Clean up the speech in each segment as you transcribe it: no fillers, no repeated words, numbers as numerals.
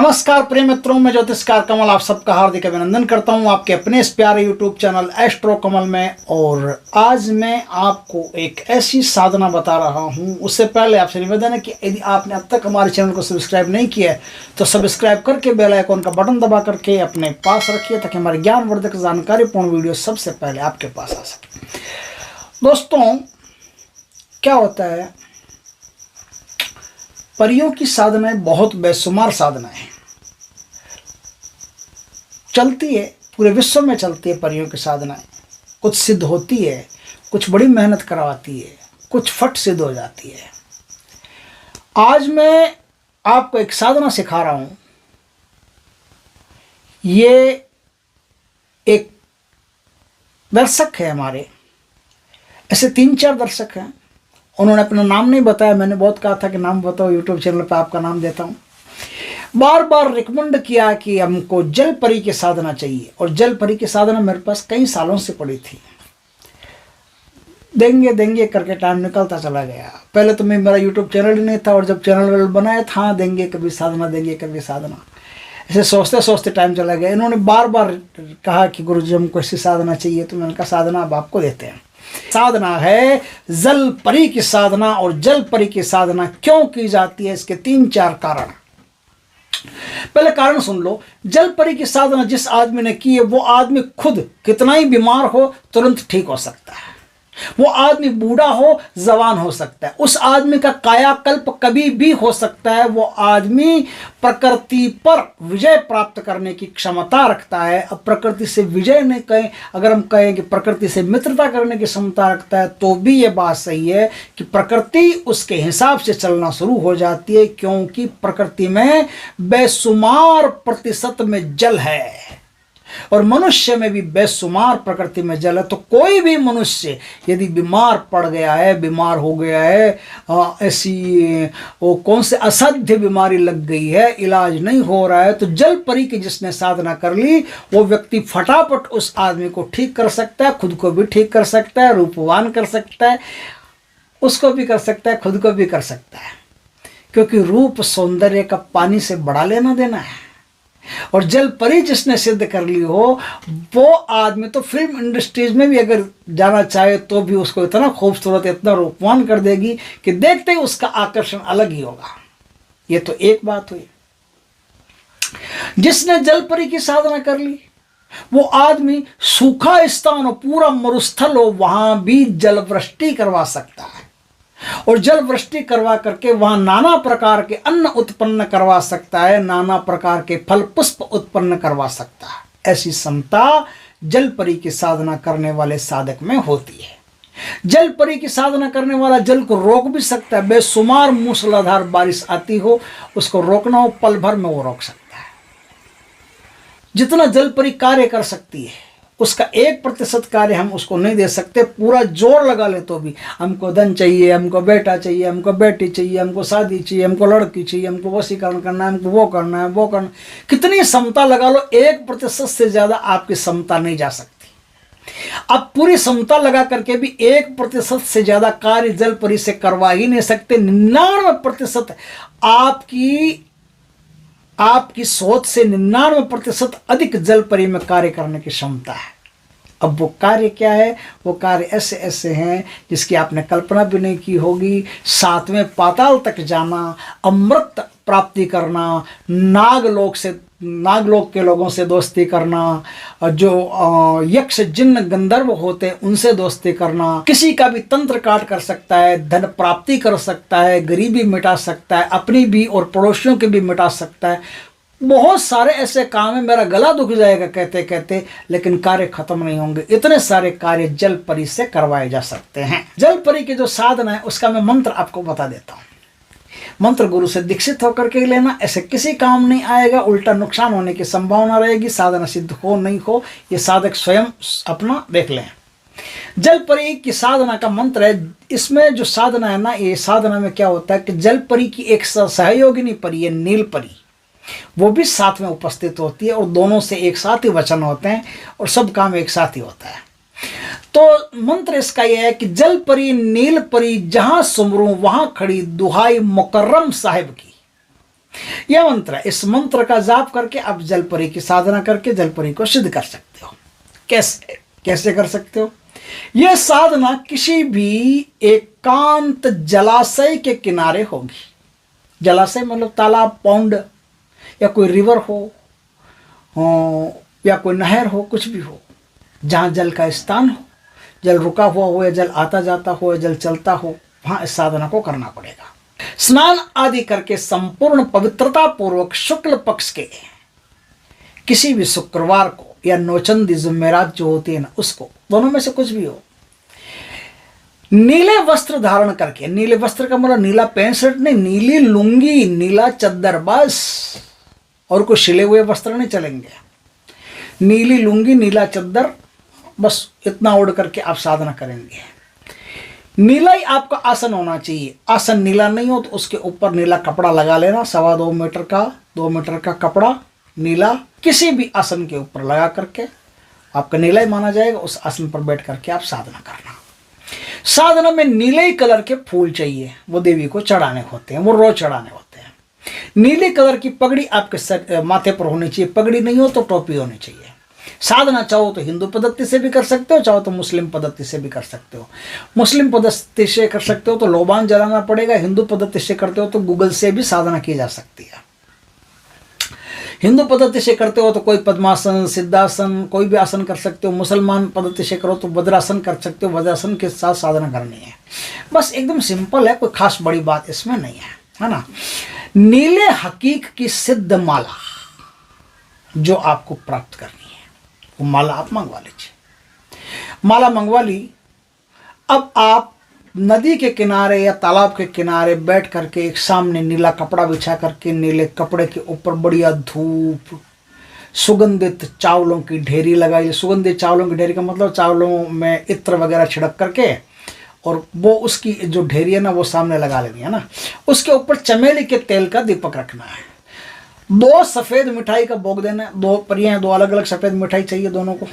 नमस्कार प्रिय मित्रों, मैं ज्योतिषकार कमल आप सबका हार्दिक अभिनंदन करता हूं आपके अपने इस प्यारे यूट्यूब चैनल एस्ट्रो कमल में। और आज मैं आपको एक ऐसी साधना बता रहा हूं। उससे पहले आपसे निवेदन है कि यदि आपने अब तक हमारे चैनल को सब्सक्राइब नहीं किया है तो सब्सक्राइब करके बेल आइकॉन का बटन दबा करके अपने पास रखिए ताकि हमारे ज्ञानवर्धक जानकारीपूर्ण वीडियो सबसे पहले आपके पास आ सके। दोस्तों, क्या होता है, परियों की साधनाएं बहुत बेशुमार साधनाएं चलती है, पूरे विश्व में चलती है परियों की साधनाएं। कुछ सिद्ध होती है, कुछ बड़ी मेहनत करवाती है, कुछ फट सिद्ध हो जाती है। आज मैं आपको एक साधना सिखा रहा हूं। ये एक दर्शक है हमारे, ऐसे 3-4 दर्शक हैं। उन्होंने अपना नाम नहीं बताया, मैंने बहुत कहा था कि नाम बताओ, यूट्यूब चैनल पर आपका नाम देता हूँ। बार बार रिकमेंड किया कि हमको जल परी की साधना चाहिए, और जल परी की साधना मेरे पास कई सालों से पड़ी थी। देंगे देंगे करके टाइम निकलता चला गया। पहले तो मेरा यूट्यूब चैनल ही नहीं था, और जब चैनल बनाया था देंगे कभी साधना, देंगे कभी साधना, ऐसे सोचते सोचते टाइम चला गया। इन्होंने बार बार कहा कि गुरुजी हमको ऐसी साधना चाहिए, तो मैंने कहा साधना अब आपको देते हैं। साधना है जल परी की साधना। और जल परी की साधना क्यों की जाती है, इसके 3-4 कारण। पहले कारण सुन लो। जल परी की साधना जिस आदमी ने की है, वो आदमी खुद कितना ही बीमार हो तुरंत ठीक हो सकता है। वो आदमी बूढ़ा हो, जवान हो सकता है। उस आदमी का कायाकल्प कभी भी हो सकता है। वो आदमी प्रकृति पर विजय प्राप्त करने की क्षमता रखता है। अब प्रकृति से विजय नहीं कहें, अगर हम कहें कि प्रकृति से मित्रता करने की क्षमता रखता है, तो भी ये बात सही है कि प्रकृति उसके हिसाब से चलना शुरू हो जाती है, क्योंकि प्रकृति में बेशुमार प्रतिशत में जल है, और मनुष्य में भी बेशुमार प्रकृति में जल है। तो कोई भी मनुष्य यदि बीमार पड़ गया है, बीमार हो गया है, ऐसी वो कौन से असाध्य बीमारी लग गई है, इलाज नहीं हो रहा है, तो जल परी की जिसने साधना कर ली, वो व्यक्ति फटाफट उस आदमी को ठीक कर सकता है, खुद को भी ठीक कर सकता है, रूपवान कर सकता है, उसको भी कर सकता है, खुद को भी कर सकता है। क्योंकि रूप सौंदर्य का पानी से बड़ा लेना देना है। और जल परी जिसने सिद्ध कर ली हो, वो आदमी तो फिल्म इंडस्ट्रीज में भी अगर जाना चाहे तो भी उसको इतना खूबसूरत, इतना रूपवान कर देगी कि देखते ही उसका आकर्षण अलग ही होगा। ये तो एक बात हुई। जिसने जल परी की साधना कर ली, वो आदमी सूखा स्थान हो, पूरा मरुस्थल हो, वहां भी जल वृष्टि करवा सकता है। और जल वृष्टि करवा करके वहां नाना प्रकार के अन्न उत्पन्न करवा सकता है, नाना प्रकार के फल पुष्प उत्पन्न करवा सकता है। ऐसी क्षमता जल परी की साधना करने वाले साधक में होती है। जल परी की साधना करने वाला जल को रोक भी सकता है। बेशुमार मूसलाधार बारिश आती हो, उसको रोकना हो, पल भर में वो रोक सकता है। जितना जल परी कार्य कर सकती है, उसका 1% कार्य हम उसको नहीं दे सकते। पूरा जोर लगा ले तो भी, हमको धन चाहिए, हमको बेटा चाहिए, हमको बेटी चाहिए, हमको शादी चाहिए, हमको लड़की चाहिए, हमको वशीकरण करना है, हमको वो करना है, वो करना, कितनी क्षमता लगा लो, 1% से ज्यादा आपकी क्षमता नहीं जा सकती। अब पूरी क्षमता लगा करके भी 1% से ज्यादा कार्य जल परी से करवा ही नहीं सकते। 99% आपकी सोच से 99% अधिक जल परी में कार्य करने की क्षमता है। अब वो कार्य क्या है? वो कार्य ऐसे ऐसे हैं जिसकी आपने कल्पना भी नहीं की होगी। 7वें पाताल तक जाना, अमृत प्राप्ति करना, नागलोक के लोगों से दोस्ती करना, जो यक्ष जिन्न गंधर्व होते हैं उनसे दोस्ती करना, किसी का भी तंत्र काट कर सकता है, धन प्राप्ति कर सकता है, गरीबी मिटा सकता है, अपनी भी और पड़ोसियों की भी मिटा सकता है। बहुत सारे ऐसे काम है, मेरा गला दुख जाएगा कहते कहते, लेकिन कार्य खत्म नहीं होंगे। इतने सारे कार्य जल परी से करवाए जा सकते हैं। जल परी की जो साधना है उसका मैं मंत्र आपको बता देता हूँ। मंत्र गुरु से दीक्षित होकर के लेना, ऐसे किसी काम नहीं आएगा, उल्टा नुकसान होने की संभावना रहेगी। साधना सिद्ध हो नहीं हो, ये साधक स्वयं अपना देख लें। जल परी की साधना का मंत्र है। इसमें जो साधना है ना, ये साधना में क्या होता है कि जल परी की एक सहयोगिनी परी है, नील परी, वो भी साथ में उपस्थित होती है, और दोनों से एक साथ ही वचन होते हैं, और सब काम एक साथ ही होता है। तो मंत्र इसका यह है कि जल परी नील परी जहां सुमरूं वहां खड़ी दुहाई मुकर्रम साहिब की। यह मंत्र है, इस मंत्र का जाप करके आप जलपरी की साधना करके जलपरी को सिद्ध कर सकते हो। कैसे कैसे कर सकते हो? यह साधना किसी भी एकांत जलाशय के किनारे होगी। जलाशय मतलब तालाब, पौंड, या कोई रिवर हो या कोई नहर हो, कुछ भी हो, जहाँ जल का स्थान हो, जल रुका हुआ हो या जल आता जाता हो या जल चलता हो, वहाँ इस साधना को करना पड़ेगा। स्नान आदि करके संपूर्ण पवित्रता पूर्वक शुक्ल पक्ष के किसी भी शुक्रवार को या नौचंदी जुमेरात जो होती है ना, उसको, दोनों में से कुछ भी हो, नीले वस्त्र धारण करके, नीले वस्त्र का मतलब नीला पैंट शर्ट नहीं, नीली लुंगी, नीला चद्दर, बस, और कोई सिले हुए वस्त्र नहीं चलेंगे। नीली लुंगी, नीला चद्दर, बस इतना ओढ़ करके आप साधना करेंगे। नीला ही आपका आसन होना चाहिए। आसन नीला नहीं हो तो उसके ऊपर नीला कपड़ा लगा लेना, 2.25 मीटर का, 2 मीटर का कपड़ा नीला किसी भी आसन के ऊपर लगा करके आपका नीला ही माना जाएगा। उस आसन पर बैठ करके आप साधना करना। साधना में नीले ही कलर के फूल चाहिए, वो देवी को चढ़ाने होते हैं, वो रोज चढ़ाने होते हैं। नीले कलर की पगड़ी आपके माथे पर होनी चाहिए, पगड़ी नहीं हो तो टोपी होनी चाहिए। साधना चाहो तो हिंदू पद्धति से भी कर सकते हो, चाहो तो मुस्लिम पद्धति से भी कर सकते हो। मुस्लिम पद्धति से कर सकते हो तो लोबान जलाना पड़ेगा, हिंदू पद्धति से करते हो तो गूगल से भी साधना की जा सकती है। हिंदू पद्धति से करते हो तो कोई पद्मासन, सिद्धासन, कोई भी आसन कर सकते हो। मुसलमान पद्धति से करो तो वज्रासन कर सकते हो, वज्रासन के साथ साधना करनी है। बस एकदम सिंपल है, कोई खास बड़ी बात इसमें नहीं है ना। नीले हकीक की सिद्ध माला जो आपको प्राप्त करनी है, वो माला आप मंगवा लीजिए। माला मंगवा ली। अब आप नदी के किनारे या तालाब के किनारे बैठ करके एक सामने नीला कपड़ा बिछा करके, नीले कपड़े के ऊपर बढ़िया धूप, सुगंधित चावलों की ढेरी लगाइए। सुगंधित चावलों की ढेरी का मतलब चावलों में इत्र वगैरह छिड़क करके, और वो उसकी जो ढेरी है ना वो सामने लगा लेनी है ना। उसके ऊपर चमेली के तेल का दीपक रखना है। 2 सफ़ेद मिठाई का भोग देना है। 2 परियां, 2 अलग अलग सफ़ेद मिठाई चाहिए दोनों को।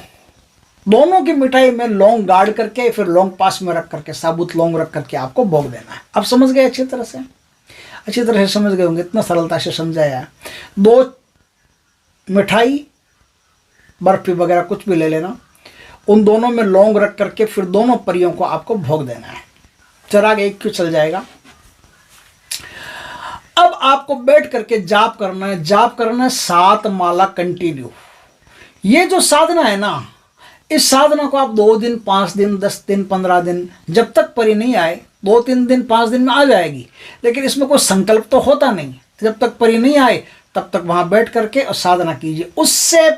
दोनों की मिठाई में लौंग गाड़ करके, फिर लौंग पास में रख करके, साबुत लौंग रख करके आपको भोग देना है। आप समझ गए? अच्छी तरह से समझ गए होंगे, इतना सरलता से समझाया है। 2 मिठाई, बर्फी वगैरह कुछ भी ले लेना, उन दोनों में लौंग रख करके फिर दोनों परियों को आपको भोग देना है। चिराग एक क्यों चल जाएगा। अब आपको बैठ करके जाप करना है। जाप करना है 7 माला कंटिन्यू। ये जो साधना है ना, इस साधना को आप 2 दिन, 5 दिन, 10 दिन, 15 दिन, जब तक परी नहीं आए, 2-3 दिन, 5 दिन में आ जाएगी। लेकिन इसमें कोई संकल्प तो होता नहीं। जब तक परी नहीं आए तब तक वहां बैठ करके और साधना कीजिए। उससे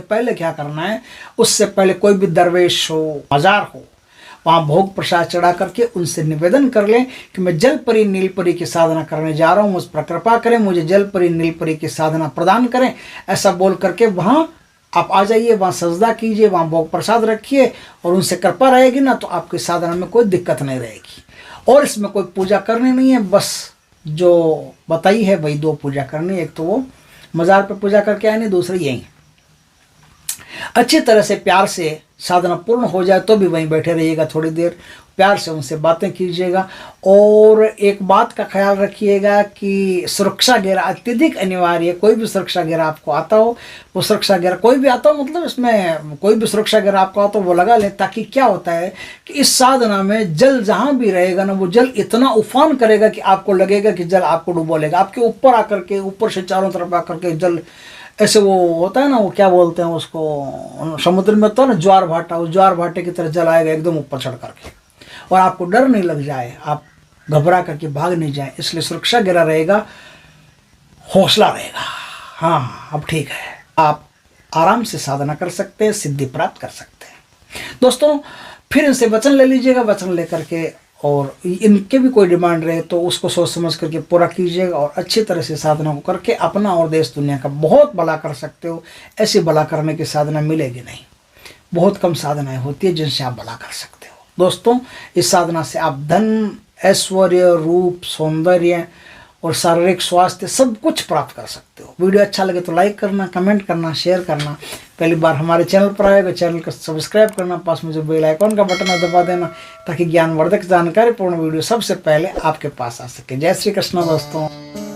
पहले क्या करना है? उससे पहले कोई भी दरवेश हो, मजार हो, वहाँ भोग प्रसाद चढ़ा करके उनसे निवेदन कर लें कि मैं जल परी नील परी की साधना करने जा रहा हूँ, मुझ पर कृपा करें, मुझे जल परी नील परी की साधना प्रदान करें। ऐसा बोल करके वहाँ आप आ जाइए, वहाँ सजदा कीजिए, वहाँ भोग प्रसाद रखिए, और उनसे कृपा रहेगी ना तो आपकी साधना में कोई दिक्कत नहीं रहेगी। और इसमें कोई पूजा करनी नहीं है, बस जो बताई है वही 2 पूजा करनी है। एक तो वो मज़ार पे पूजा करके आए, नहीं, दूसरी यही। अच्छी तरह से प्यार से साधना पूर्ण हो जाए तो भी वहीं बैठे रहिएगा, थोड़ी देर प्यार से उनसे बातें कीजिएगा। और एक बात का ख्याल रखिएगा कि सुरक्षा घेरा अत्यधिक अनिवार्य है। कोई भी सुरक्षा घेरा आपको आता हो, वो सुरक्षा घेरा कोई भी आता हो, मतलब इसमें कोई भी सुरक्षा घेरा आपको आता हो वो लगा लें। ताकि क्या होता है कि इस साधना में जल जहाँ भी रहेगा ना, वो जल इतना उफान करेगा कि आपको लगेगा कि जल आपको डुबो लेगा। आपके ऊपर आकर के, ऊपर से चारों तरफ आकर के जल ऐसे, वो होता है ना, वो क्या बोलते हैं उसको, समुद्र में तो ना ज्वार भाटा, उस ज्वार भाटे की तरह जल आएगा एकदम ऊपर चढ़ करके, और आपको डर नहीं लग जाए, आप घबरा करके भाग नहीं जाए। इसलिए सुरक्षा घेरा रहेगा, हौसला रहेगा। हाँ, अब ठीक है, आप आराम से साधना कर सकते हैं, सिद्धि प्राप्त कर सकते हैं। दोस्तों, फिर इनसे वचन ले लीजिएगा। वचन लेकर के और इनके भी कोई डिमांड रहे तो उसको सोच समझ करके पूरा कीजिएगा, और अच्छी तरह से साधना को करके अपना और देश दुनिया का बहुत भला कर सकते हो। ऐसी भला करने की साधना मिलेगी नहीं। बहुत कम साधनाएं होती है जिनसे आप भला कर सकते हो। दोस्तों, इस साधना से आप धन, ऐश्वर्य, रूप, सौंदर्य और शारीरिक स्वास्थ्य सब कुछ प्राप्त कर सकते हो। वीडियो अच्छा लगे तो लाइक करना, कमेंट करना, शेयर करना। पहली बार हमारे चैनल पर आएगा, चैनल को सब्सक्राइब करना, पास में जो बेल आइकॉन का बटन दबा देना, ताकि ज्ञानवर्धक जानकारी पूर्ण वीडियो सबसे पहले आपके पास आ सके। जय श्री कृष्ण दोस्तों।